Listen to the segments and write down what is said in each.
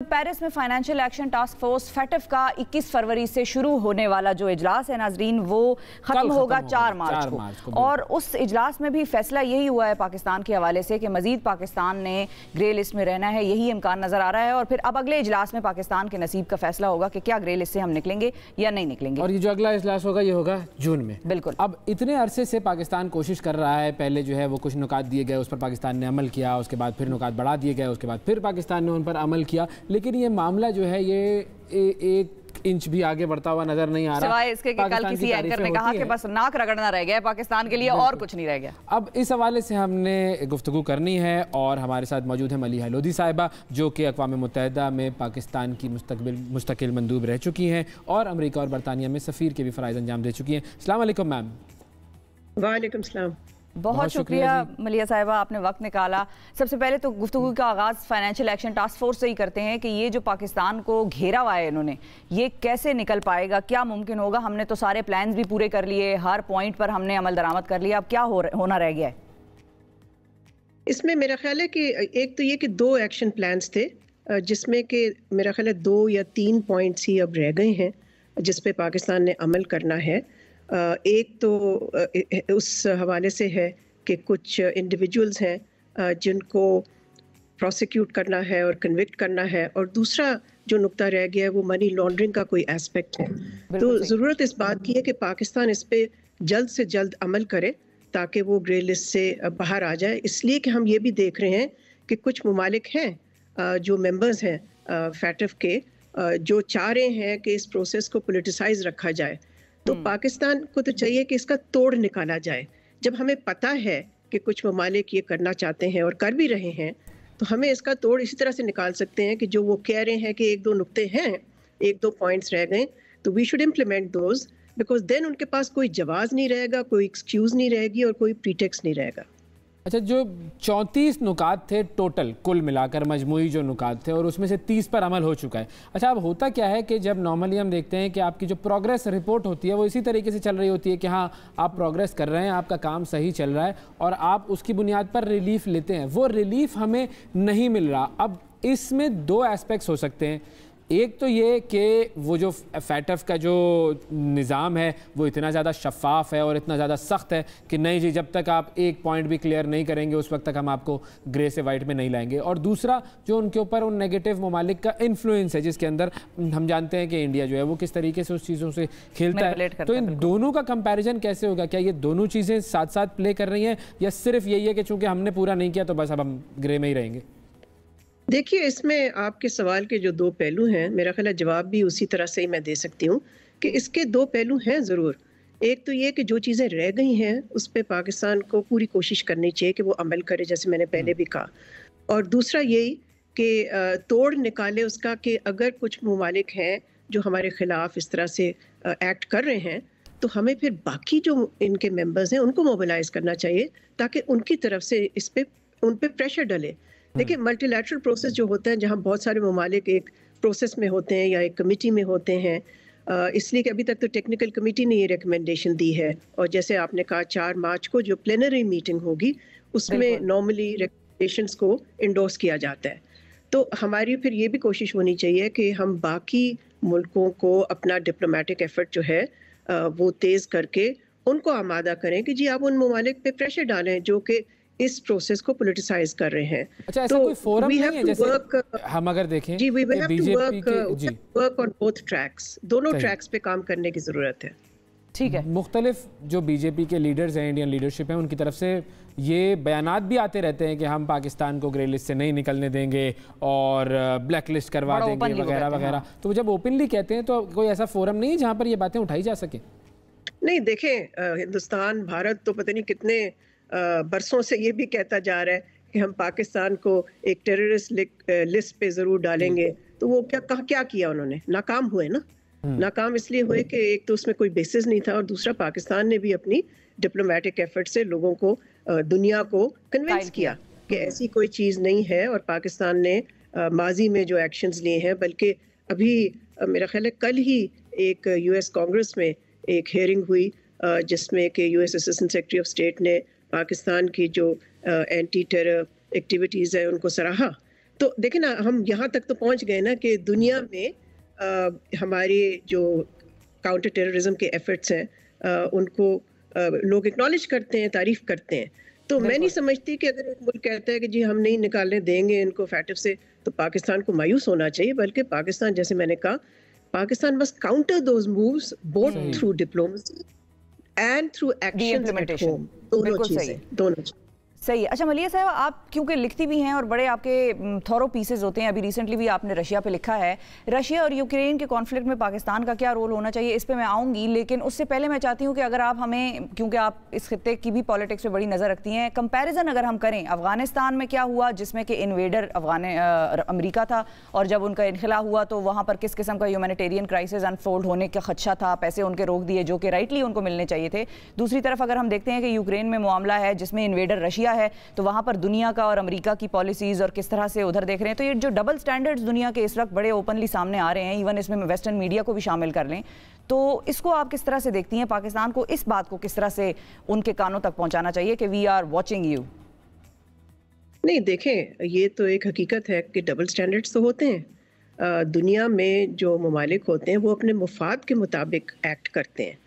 Paris में financial action task force FATF का 21 फरवरी से शुरू होने वाला जो इजलास है नाजरीन, वो खत्म होगा 4 मार्च को। और उस इजलास में भी फैसला यही हुआ है पाकिस्तान के हवाले से कि मजीद पाकिस्तान ने ग्रे लिस्ट में रहना है, यही इम्कान नजर आ रहा है। और फिर अब अगले इजलास में पाकिस्तान के नसीब का फैसला होगा कि क्या ग्रे लिस्ट से हम निकलेंगे या नहीं निकलेंगे। और ये जो अगला इजलास होगा ये होगा जून में। बिल्कुल। अब इतने अरसे से पाकिस्तान कोशिश कर रहा है, पहले जो है वो कुछ नुकात दिए गए, उस पर पाकिस्तान ने अमल किया, उसके बाद फिर नुकात बढ़ा दिए गए, उसके बाद फिर पाकिस्तान ने उन पर अमल किया, लेकिन ये मामला जो है ये एक इंच भी आगे बढ़ता हुआ नजर नहीं आ रहा। सिवाय इसके कि कल किसी एंकर ने कहा कि बस नाक रगड़ना रह गया पाकिस्तान के लिए, और कुछ नहीं रह गया। अब इस हवाले से हमने गुफ्तगू करनी है और हमारे साथ मौजूद है मलिहा लोधी साहिबा, जो कि अक़वाम मुत्तहिदा में पाकिस्तान की मुस्तकिल मंदूब रह चुकी हैं और अमरीका और बरतानिया में सफ़ीर के भी फ़राइज़ अंजाम दे चुकी हैं। अस्सलाम वालेकुम मैम। वालेकुम सलाम। बहुत शुक्रिया मलिहा साहिबा, आपने वक्त निकाला। सबसे पहले तो गुफ्तगू का आगाज़ फाइनेंशियल एक्शन टास्क फोर्स से ही करते हैं कि ये जो पाकिस्तान को घेरा हुआ है इन्होंने, ये कैसे निकल पाएगा, क्या मुमकिन होगा? हमने तो सारे प्लान्स भी पूरे कर लिए, हर पॉइंट पर हमने अमल दरामद कर लिया, अब क्या होना रह गया है? इसमें मेरा ख्याल है कि एक तो ये कि 2 एक्शन प्लान्स थे, जिसमें कि मेरा ख्याल है 2 या 3 पॉइंट्स ही अब रह गए हैं जिस पे पाकिस्तान ने अमल करना है। एक तो उस हवाले से है कि कुछ इंडिविजुअल्स हैं जिनको प्रोसिक्यूट करना है और कन्विक्ट करना है, और दूसरा जो नुक्ता रह गया है वो मनी लॉन्ड्रिंग का कोई एस्पेक्ट है। तो ज़रूरत इस बात की है कि पाकिस्तान इस पे जल्द से जल्द अमल करे ताकि वो ग्रे लिस्ट से बाहर आ जाए। इसलिए कि हम ये भी देख रहे हैं कि कुछ ममालिक हैं जो मेंबर्स हैं फैटफ के, जो चाह रहे हैं कि इस प्रोसेस को पोलिटिसाइज रखा जाए। तो पाकिस्तान को तो चाहिए कि इसका तोड़ निकाला जाए। जब हमें पता है कि कुछ ममालिक ये करना चाहते हैं और कर भी रहे हैं, तो हमें इसका तोड़ इसी तरह से निकाल सकते हैं कि जो वो कह रहे हैं कि 1-2 नुक्ते हैं, 1-2 पॉइंट्स रह गए, तो we should implement those, because then उनके पास कोई जवाब नहीं रहेगा, कोई एक्सक्यूज़ नहीं रहेगी और कोई प्रीटेक्स्ट नहीं रहेगा। अच्छा, जो 34 नुकात थे टोटल कुल मिलाकर, मजमूई जो नुकात थे, और उसमें से 30 पर अमल हो चुका है। अच्छा, अब होता क्या है कि जब नॉर्मली हम देखते हैं कि आपकी जो प्रोग्रेस रिपोर्ट होती है वो इसी तरीके से चल रही होती है कि हाँ आप प्रोग्रेस कर रहे हैं, आपका काम सही चल रहा है और आप उसकी बुनियाद पर रिलीफ लेते हैं, वो रिलीफ हमें नहीं मिल रहा। अब इसमें 2 एस्पेक्ट्स हो सकते हैं। एक तो ये कि वो जो फैटफ का जो निज़ाम है वो इतना ज़्यादा शफाफ है और इतना ज़्यादा सख्त है कि नहीं जी, जब तक आप एक पॉइंट भी क्लियर नहीं करेंगे उस वक्त तक हम आपको ग्रे से वाइट में नहीं लाएंगे। और दूसरा जो उनके ऊपर उन नेगेटिव ममालिक का इन्फ्लुएंस है, जिसके अंदर हम जानते हैं कि इंडिया जो है वो किस तरीके से उस चीज़ों से खेलता है। तो इन दोनों का कंपेरिजन कैसे होगा? क्या ये दोनों चीज़ें साथ साथ प्ले कर रही हैं या सिर्फ यही है कि चूँकि हमने पूरा नहीं किया तो बस अब हम ग्रे में ही रहेंगे? देखिए, इसमें आपके सवाल के जो 2 पहलू हैं, मेरा ख्याल है जवाब भी उसी तरह से ही मैं दे सकती हूँ कि इसके 2 पहलू हैं ज़रूर। एक तो ये कि जो चीज़ें रह गई हैं उस पे पाकिस्तान को पूरी कोशिश करनी चाहिए कि वो अमल करे, जैसे मैंने पहले भी कहा। और दूसरा यही कि तोड़ निकाले उसका कि अगर कुछ ममालिक हैं जो हमारे ख़िलाफ़ इस तरह से एक्ट कर रहे हैं, तो हमें फिर बाकी जो इनके मेंबर्स हैं उनको मोबिलाइज़ करना चाहिए ताकि उनकी तरफ से उन पे प्रेशर डले। देखिए, मल्टीलैटरल प्रोसेस जो होता है, जहाँ बहुत सारे ममालिक एक प्रोसेस में होते हैं या एक कमेटी में होते हैं, इसलिए कि अभी तक तो टेक्निकल कमेटी ने ये रिकमेंडेशन दी है, और जैसे आपने कहा 4 मार्च को जो प्लेनरी मीटिंग होगी उसमें नॉर्मली रिकमेंडेशंस को इंडोर्स किया जाता है। तो हमारी फिर ये भी कोशिश होनी चाहिए कि हम बाकी मुल्कों को अपना डिप्लोमेटिक एफर्ट जो है वो तेज़ करके उनको आमादा करें कि जी आप उन ममालिक पे प्रेशर डालें जो कि इस प्रोसेस को पॉलिटिसाइज कर रहे हैं। अच्छा, ऐसा कोई फोरम नहीं है? जैसे हम अगर देखें जी, we have to work on both tracks, दोनों ट्रैक्स पे काम करने की ज़रूरत है। ठीक है। मुख्तलिफ जो बीजेपी के लीडर्स हैं, इंडियन लीडरशिप है, उनकी तरफ से ये बयानात भी आते रहते हैं कि हम पाकिस्तान को ग्रे लिस्ट से नहीं निकलने देंगे और ब्लैक लिस्ट करवा देंगे वगैरह वगैरह। तो जब ओपनली कहते हैं तो कोई ऐसा फोरम नहीं है जहाँ पर ये बातें उठाई जा सके? नहीं, देखें, हिंदुस्तान, भारत तो पता नहीं कितने बरसों से ये भी कहता जा रहा है कि हम पाकिस्तान को एक टेररिस्ट लिस्ट पे ज़रूर डालेंगे। तो वो क्या किया उन्होंने? नाकाम हुए ना। नाकाम इसलिए हुए कि एक तो उसमें कोई बेसिस नहीं था, और दूसरा पाकिस्तान ने भी अपनी डिप्लोमेटिक एफर्ट से लोगों को, दुनिया को कन्विंस किया कि ऐसी कोई चीज़ नहीं है। और पाकिस्तान ने माजी में जो एक्शंस लिए हैं, बल्कि अभी मेरा ख्याल है कल ही एक US कांग्रेस में एक हेयरिंग हुई जिसमें कि US assistant secretary of state ने पाकिस्तान की जो एंटी टेरर एक्टिविटीज़ है उनको सराहा, तो देखिए ना, हम यहाँ तक तो पहुँच गए ना कि दुनिया में हमारे जो काउंटर टेररिज्म के एफर्ट्स हैं उनको लोग एक्नॉलेज करते हैं, तारीफ करते हैं। तो मैं नहीं समझती कि अगर एक मुल्क कहता है कि जी हम नहीं निकालने देंगे इनको फैटिफ से, तो पाकिस्तान को मायूस होना चाहिए। बल्कि पाकिस्तान, जैसे मैंने कहा, Pakistan must counter those moves both through diplomacy and through action at home. दोनों चीजें सही है। अच्छा मलिया साहब, आप क्योंकि लिखती भी हैं और बड़े आपके थॉरो पीसेज होते हैं, अभी रिसेंटली भी आपने रशिया पे लिखा है, रशिया और यूक्रेन के कॉन्फ्लिक्ट में पाकिस्तान का क्या रोल होना चाहिए, इस पे मैं आऊँगी। लेकिन उससे पहले मैं चाहती हूँ कि अगर आप हमें, क्योंकि आप इस खित्ते की भी पॉलिटिक्स पे बड़ी नज़र रखती हैं, कंपैरिजन अगर हम करें अफगानिस्तान में क्या हुआ जिसमें कि इन्वेडर अमेरिका था, और जब उनका इनखला हुआ तो वहाँ पर किस किस्म का ह्यूमैनिटेरियन क्राइसिस अनफोल्ड होने का खदशा था, पैसे उनके रोक दिए जो कि राइटली उनको मिलने चाहिए थे। दूसरी तरफ अगर हम देखते हैं कि यूक्रेन में मामला है जिसमें इन्वेडर रशिया है, तो वहाँ पर दुनिया का और अमेरिका की पॉलिसीज़ और किस तरह से उधर देख रहे हैं। तो ये जो डबल स्टैंडर्ड्स दुनिया के इस वक्त बड़े ओपनली सामने आ रहे हैं, इवन इसमें वेस्टर्न मीडिया को भी शामिल कर लें, तो इसको आप किस तरह से देखती हैं? पाकिस्तान को इस बात को किस तरह से उनके कानों तक पहुंचाना चाहिए कि वी आर वॉचिंग यू? नहीं, देखें, ये तो एक हकीकत है कि डबल स्टैंडर्ड्स तो होते हैं। दुनिया में जो ममालिक होते हैं वो अपने मुफाद के मुताबिक एक्ट करते हैं।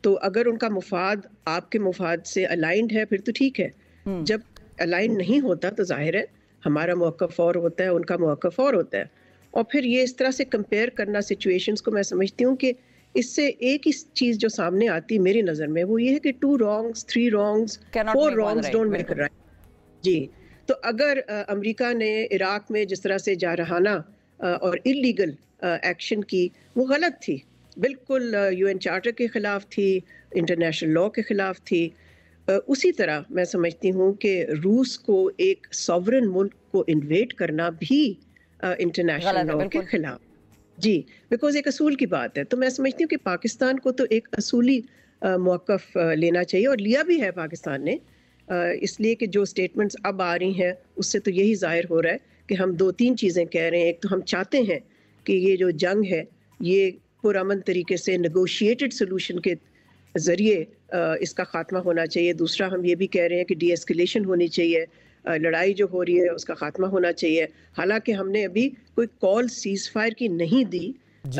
तो अगर उनका मुफाद आपके मुफाद से अलाइंड है फिर तो ठीक है। जब अलाइन नहीं होता तो जाहिर है हमारा मौक़िफ़ और होता है, उनका मौक़िफ़ और होता है। और फिर ये इस तरह से कंपेयर करना सिचुएशंस को, मैं समझती हूँ कि इससे एक ही चीज़ जो सामने आती है मेरी नज़र में, वो ये है कि 2 wrongs 3 wrongs 4 wrongs don't make right. जी, तो अगर अमेरिका ने इराक में जिस तरह से जारहाना और इलीगल एक्शन की, वो गलत थी, बिल्कुल UN चार्टर के ख़िलाफ़ थी, इंटरनेशनल लॉ के ख़िलाफ़ थी। उसी तरह मैं समझती हूँ कि रूस को एक सॉवरन मुल्क को इन्वेट करना भी इंटरनेशनल लॉ के खिलाफ, जी, बिकॉज एक असूल की बात है। तो मैं समझती हूँ कि पाकिस्तान को तो एक असूली मौक़िफ़ लेना चाहिए, और लिया भी है पाकिस्तान ने, इसलिए कि जो स्टेटमेंट्स अब आ रही हैं उससे तो यही ज़ाहिर हो रहा है कि हम 2-3 चीज़ें कह रहे हैं। एक तो हम चाहते हैं कि ये जो जंग है ये पुरअमन तरीके से नेगोशिएटेड सोल्यूशन के ज़रिए इसका ख़ात्मा होना चाहिए। दूसरा, हम ये भी कह रहे हैं कि डी एस्केलेशन होनी चाहिए, लड़ाई जो हो रही है उसका ख़ात्मा होना चाहिए। हालांकि हमने अभी कोई कॉल सीज़ फायर की नहीं दी,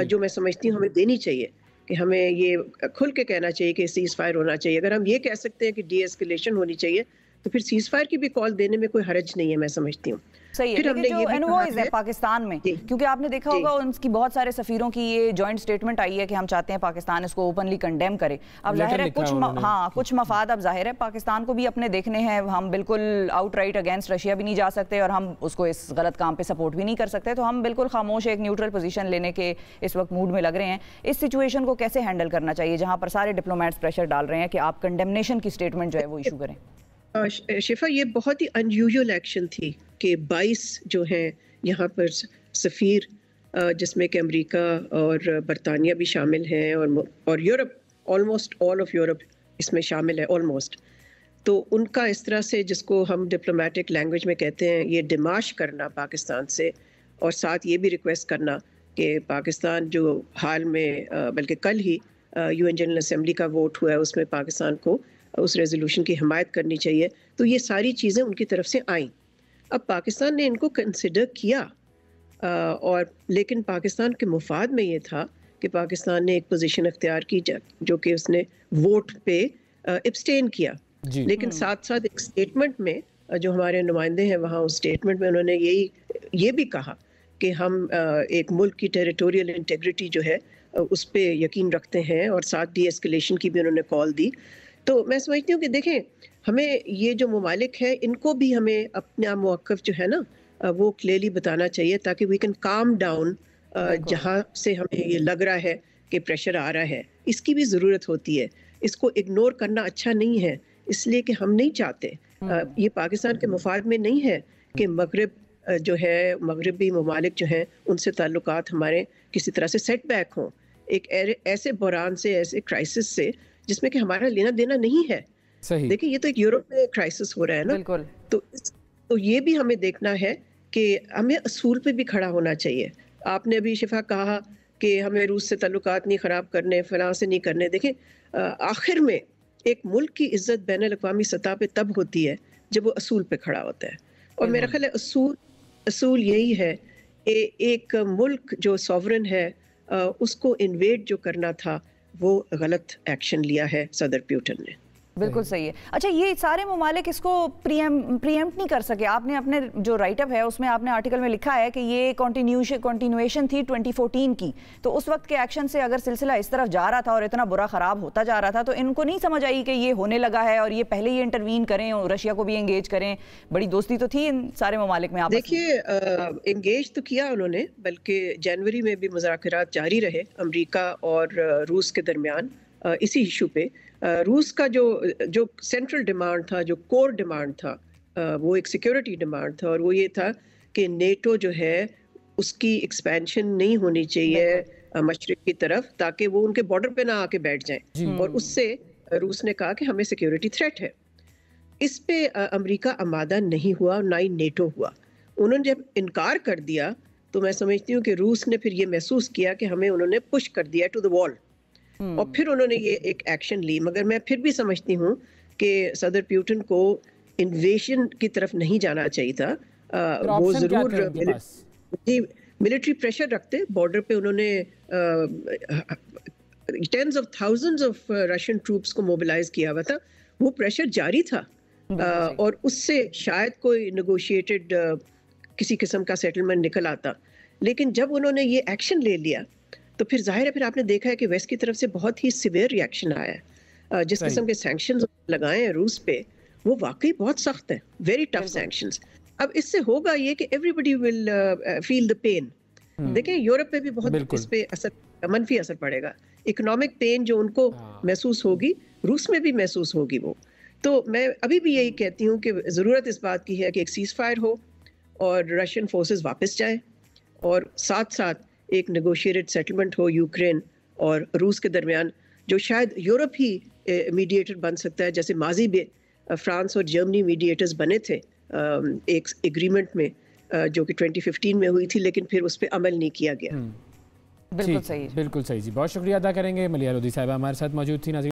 जो मैं समझती हूँ हमें देनी चाहिए, कि हमें ये खुल के कहना चाहिए कि सीज़ फायर होना चाहिए। अगर हम ये कह सकते हैं कि डी एस्केलेशन होनी चाहिए, तो फिर सीज़ फायर की भी कॉल देने में कोई हर्ज नहीं है, मैं समझती हूँ। सही है। जो एनवॉयज है पाकिस्तान में, क्योंकि आपने देखा होगा उनकी बहुत सारे सफीरों की ये जॉइंट स्टेटमेंट आई है कि हम चाहते हैं पाकिस्तान इसको ओपनली कंडेम करे। अब जाहिर है कुछ मफाद अब जाहिर है पाकिस्तान को भी अपने देखने हैं। हम बिल्कुल आउटराइट अगेंस्ट रशिया भी नहीं जा सकते और हम उसको इस गलत काम पे सपोर्ट भी नहीं कर सकते। तो हम बिल्कुल खामोश एक न्यूट्रल पोजीशन लेने के इस वक्त मूड में लग रहे हैं। इस सिचुएशन को कैसे हैंडल करना चाहिए जहाँ पर सारे डिप्लोमेट्स प्रेशर डाल रहे हैं कि आप कंडेमनेशन की स्टेटमेंट जो है वो इशू करें? शिफा, ये बहुत ही अनयूजुअल एक्शन थी कि 22 जो हैं यहाँ पर सफ़ीर, जिसमें कि अमेरिका और बरतानिया भी शामिल हैं, और Europe, almost all of Europe इसमें शामिल है ऑलमोस्ट। तो उनका इस तरह से, जिसको हम डिप्लोमेटिक लैंग्वेज में कहते हैं, ये डिमाश करना पाकिस्तान से, और साथ ये भी रिक्वेस्ट करना कि पाकिस्तान जो हाल में बल्कि कल ही UN जनरल असेंबली का वोट हुआ है उसमें पाकिस्तान को उस रेजोल्यूशन की हिमायत करनी चाहिए। तो ये सारी चीज़ें उनकी तरफ से आईं। अब पाकिस्तान ने इनको कंसिडर किया, और लेकिन पाकिस्तान के मुफाद में ये था कि पाकिस्तान ने एक पोजीशन अख्तियार की जो कि उसने वोट पे एब्सटेन किया। लेकिन साथ साथ एक स्टेटमेंट में जो हमारे नुमाइंदे हैं वहाँ, उस स्टेटमेंट में उन्होंने ये भी कहा कि हम एक मुल्क की टेरिटोरियल इंटेग्रिटी जो है उस पर यकीन रखते हैं, और साथ डी एस्केलेशन की भी उन्होंने कॉल दी। तो मैं समझती हूँ कि देखें, हमें ये जो ममालिक है इनको भी हमें अपना मौक़िफ़ जो है ना वो क्लियरली बताना चाहिए, ताकि वी कैन काम डाउन जहाँ से हमें ये लग रहा है कि प्रेशर आ रहा है। इसकी भी ज़रूरत होती है, इसको इग्नोर करना अच्छा नहीं है, इसलिए कि हम नहीं चाहते, ये पाकिस्तान के मुफाद में नहीं है कि मगरिब जो है, मगरबी ममालिक जो हैं उनसे ताल्लुकात हमारे किसी तरह से सेटबैक हों, एक ऐसे बहरान से, ऐसे क्राइसिस से जिसमें कि हमारा लेना देना नहीं है। सही। देखिए, ये तो एक यूरोप में क्राइसिस हो रहा है ना, बिल्कुल। तो ये भी हमें देखना है कि हमें असूल पे भी खड़ा होना चाहिए। आपने अभी शिफा कहा कि हमें रूस से ताल्लुकात नहीं ख़राब करने, फलां से नहीं करने। देखें, आखिर में एक मुल्क की इज्जत बैनुल अक़वामी सतह पे तब होती है जब वो असूल पे खड़ा होता है, और मेरा ख्याल है असूल असूल यही है, एक मुल्क जो सॉवरन है उसको इन्वेड जो करना था वो गलत एक्शन लिया है सदर प्यूटन ने। बिल्कुल सही है। अच्छा, ये सारे ममालिक इसको प्रीएम्प्ट नहीं कर सके। आपने अपने जो राइटअप है उसमें आपने आर्टिकल में लिखा है कि ये कंटिन्यूएशन थी 2014 की, तो उस वक्त के एक्शन से अगर सिलसिला इस तरफ जा रहा था और इतना बुरा ख़राब होता जा रहा था तो इनको नहीं समझ आई कि ये होने लगा है और ये पहले ही इंटरवीन करें और रशिया को भी एंगेज करें। बड़ी दोस्ती तो थी इन सारे ममालिक में। आप देखिए, एंगेज तो किया उन्होंने, बल्कि जनवरी में भी मुज़ाकरात जारी रहे अमरीका और रूस के दरमियान इसी इशू पे। रूस का जो सेंट्रल डिमांड था, जो कोर डिमांड था, वो एक सिक्योरिटी डिमांड था और वो ये था कि नेटो जो है उसकी एक्सपेंशन नहीं होनी चाहिए मशरिक की तरफ, ताकि वो उनके बॉर्डर पे ना आके बैठ जाएं। और उससे रूस ने कहा कि हमें सिक्योरिटी थ्रेट है। इस पे अमेरिका आमादा नहीं हुआ, ना ही नेटो हुआ। उन्होंने जब इनकार कर दिया तो मैं समझती हूँ कि रूस ने फिर ये महसूस किया कि हमें उन्होंने पुश कर दिया टू द वॉल, और फिर उन्होंने ये एक एक्शन ली। मगर मैं फिर भी समझती हूँ कि सदर प्यूटन को इन्वेशन की तरफ नहीं जाना चाहिए था। वो जरूर मिलिट्री प्रेशर रखते बॉर्डर पे। उन्होंने tens of thousands of Russian troops को मोबिलाइज किया हुआ था, वो प्रेशर जारी था और उससे शायद कोई नेगोशिएटेड किसी किस्म का सेटलमेंट निकल आता। लेकिन जब उन्होंने ये एक्शन ले लिया तो फिर जाहिर है, फिर आपने देखा है कि वेस्ट की तरफ से बहुत ही सिवियर रिएक्शन आया है। जिस किस्म के सैंक्शंस लगाए हैं रूस पे, वो वाकई बहुत सख्त है, वेरी टफ सैंक्शंस। अब इससे होगा ये कि everybody will feel the pain. देखें, यूरोप पे भी बहुत इस पे मनफी असर पड़ेगा। इकोनॉमिक पेन जो उनको महसूस होगी, रूस में भी महसूस होगी वो। तो मैं अभी भी यही कहती हूँ कि ज़रूरत इस बात की है कि एक सीज फायर हो और रशियन फोर्सेस वापस जाएं, और साथ साथ एक नेगोशिएटेड सेटलमेंट हो यूक्रेन और रूस के दरमियान, जो शायद यूरोप ही मीडिएटर बन सकता है, जैसे माजी में फ्रांस और जर्मनी मीडिएटर्स बने थे एक एग्रीमेंट में जो कि 2015 में हुई थी, लेकिन फिर उस पर अमल नहीं किया गया। बिल्कुल सही, बिल्कुल सही जी। बहुत शुक्रिया अदा करेंगे। मलिया लोधी साहिबा हमारे साथ मौजूद थी।